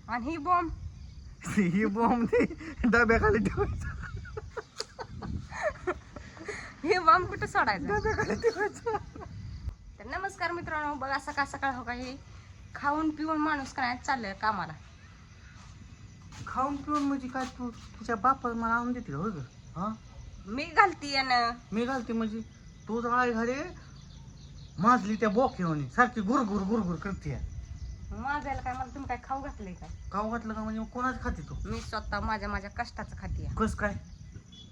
आणि ही बॉम्ब ही बॉम्ब ते डब्याखाली ठेवायचं. हे बॉम्ब कुठं सोडायचं? डब्याखाली ठेवायचं. तर नमस्कार मित्रांनो, बघा सकाळ सकाळ हो का हे खाऊन पिऊन माणूस काय चाललंय कामाला. खाऊन पिऊन म्हणजे काय, तू तुझ्या बापा मला आणून देते का? होय ग? हा, मी घालती यानं मी घालते म्हणजे तू आय घरे माजली त्या बोक्यावानी सारखी गुरगुर गुरगुर करते. माझ्याला काय, मला तुम्ही काय खाऊ घातलंय काय? खाऊ घातलं का म्हणजे मग कोणाच खाते तू? मी स्वतः माझ्या कष्टाचं खाते. कस काय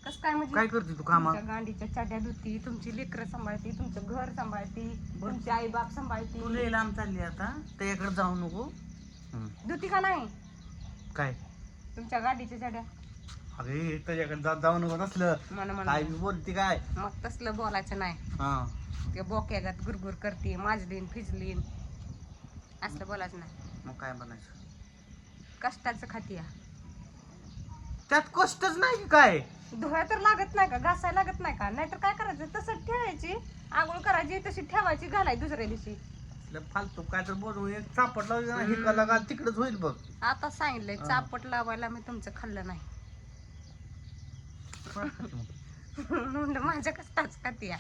कस काय म्हणजे? काय करते तू कामा? तुमच्या गांडीच्या चाड्या धुती, तुमची लेकरं सांभाळती, तुमचं घर सांभाळती, तुमचे आई बाप सांभाळती. तू लय लांब चालली आता, त्याच्याकडे जाऊ नको. धुती का नाही काय तुमच्या गांडीच्या चाड्या? अरे त्याच्याकडे जाऊ नको तसलं. मन काय बी बोलते काय? मग तसलं बोलायचं नाही. हा, ते बोक्यागत गुरगुर करते, माजलीन फिजलीन असलं बोलायचं नाही. मग काय बनायचं? कष्टाचं खाती. त्यात कष्टच नाही की काय? धुया तर लागत नाही का, घासायला लागत नाही का? नाहीतर काय करायचं, तसंच ठेवायची, आंघोळ करायची, तशी ठेवायची, घालाय दुसऱ्या दिवशी. फालतू काय तर बोलून एक चापट लावली ना, हिकाला का तिकडेच होईल बघ. आता सांगितलंय चापट लावायला मी तुमचं खाल्लं नाही. म्हणलं माझ्या कष्टाच खाती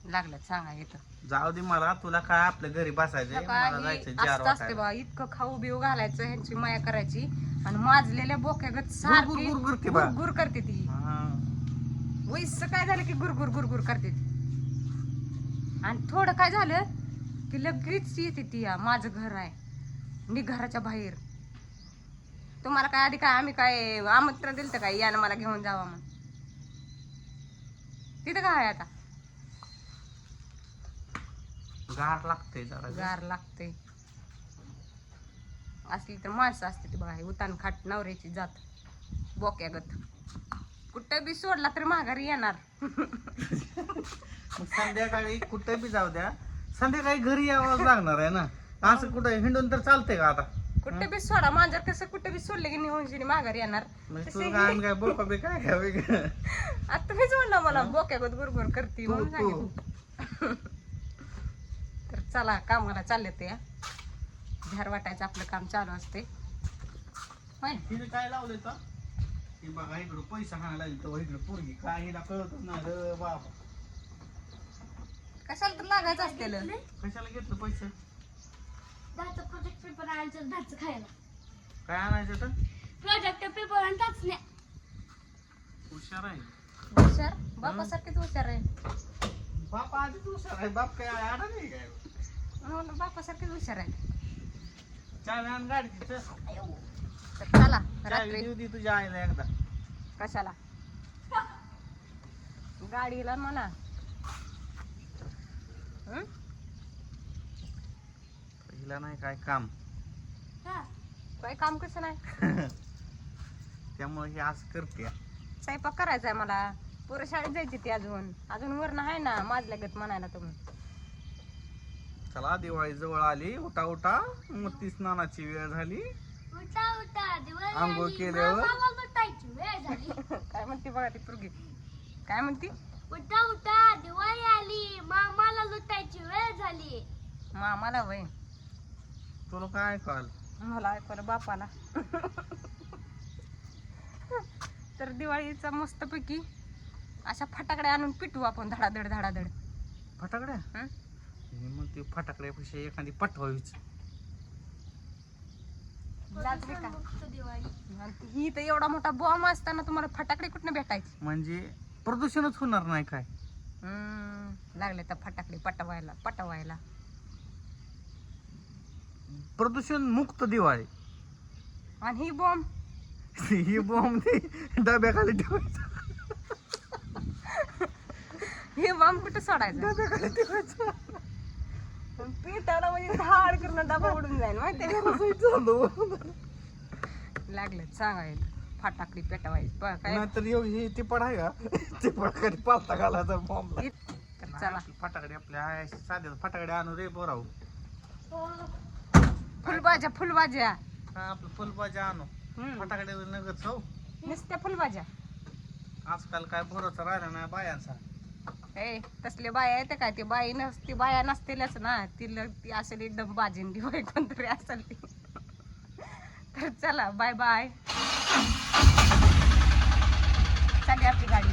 लागलं सांगा इथं. जाऊ दे मला, तुला काय आपल्या घरी बसायचंय, मला जायचं जार असतं असते बा, इतकं खाऊ बिऊ घालायचं, ह्यांची माया करायची आणि माजलेल्या बोक्यागत सारखी गुरगुर करते बा. गुरगुर करते ती. वैस काय झालं की गुरगुर गुरगुर करते ती. आणि थोडं काय झालं की लगेच येते ती, माझं घर आहे, मी घराच्या बाहेर. तुम्हाला काय आधी काय आम्ही काय आमंत्रण दिलं काय यानं मला घेऊन जावा म्हणून? तिथं काय आता गार लागते जरा. गार लागते. असली तर माणसं असते ती बघा, उतान खाट नवऱ्याची जात बोक्यागत. कुठं बी सोडला तर माघारी येणार. मग संध्याकाळी कुठे बी जाऊ द्या, संध्याकाळी घरी यावंच लागणार आहे ना. असं कुठे हिंडून तर चालतंय का आता? कुठे बी सोडा मांजर, कसं कुठे बी सोडले की निघून माघारी येणार. म्हणजे तसे तुला काय काय बोका बी काय घ्यावे का? आता तुम्हीच म्हणलं मला बोक्यागत गुरगुर करते म्हणून सांगितलं. तर चला कामाला चालले ते, झार वाटायचं आपलं काम चालू असते. होय तिने काय लावलंय का? हे बघा इकडं पैसा हाणायला लागले तर इकडं पोरगी काय हिला कळतच नाही रे बाबा. कशाला तर लागायचं असतेल. कशाला घेतलं पैसे? दहाचं प्रोजेक्ट पेपर आणायचं, दहाचं खायला. काय आणायचं तर? प्रोजेक्ट पेपर आणि चाचण्या. हुशार आहे. हुशार बापासारखीच हुशार आहे. बाप आधीच हुशार आहे. बाप काय आडा नाही काय? म्हणून बापासारखीच हुशार आहे. चावी आण गाडीची. तर चला चावी रात्री. देऊ दे तुझ्या आईला एकदा. कशाला? गाडीला म्हणा. हिला नाही काय काम, हा. काय काम कसं नाही. त्यामुळे हे असं करते. स्वयंपाक करायचा आहे मला. पोरं शाळेत जायची ती अजून वरण आहे ना माझल्यागत म्हणायला तुम्ही. चला दिवाळी जवळ आली, उठा उठा, मोठी स्नानाची वेळ झाली. उठा उठा, दिवाळी आंघोळ आली. केल्यावर? मामाला लुटायची वेळ झाली. काय म्हणते बघा ती पोरगी, काय म्हणती? उठा उठा, दिवाळी आली, मामाला लुटायची वेळ झाली. मामाला वय तुला काय कळ? मला ऐकवलं बापाला. तर दिवाळीचा मस्तपैकी अशा फटाकड्या आणून पिटवू आपण धडाधड धडाधड. फटाकड्या? हं? मग ते फटाकड्यापेक्षा एखादी पटवावीच. जाते का? मुक्त दिवाळी. आणि ही तर एवढा मोठा बॉम्ब असताना तुम्हाला फटाकडे कुठनं भेटायची? म्हणजे प्रदूषणच होणार नाही काय? लागले तर फटाकडे पटवायला. प्रदूषण मुक्त दिवाळी. आणि ही बॉम्ब ही बॉम्ब ते डब्याखाली ठेवायचं. हे बॉम्ब कुठं सोडायचं? डब्याखाली ठेवायचं. पेटावला म्हणजे धाड करून डबा उडून जाईल माहिती. चालू लागलं सांगायला फटाकडी पेटवायची काय. नाहीतर हे टिपड आहे का? टिपड पालता घालायचा बॉम्ब. तर चला फटाकडे आपल्या साध्या फटाकडे आणू रे बोराव. फुलभाज्या आपलं फुलभाज्या आणू. फटाकडे नगच हो. नुसत्या फुलभाज्या. आजकाल काय भरोसा राहिला नाही बायांचा. ए तसले बाया येते काय, ती बाया नसतीलच ना. तिला ती असेल एकदम बाजिंडी होय कोणतरी असेल ती. चला बाय बाय. चालली आपली गाडी.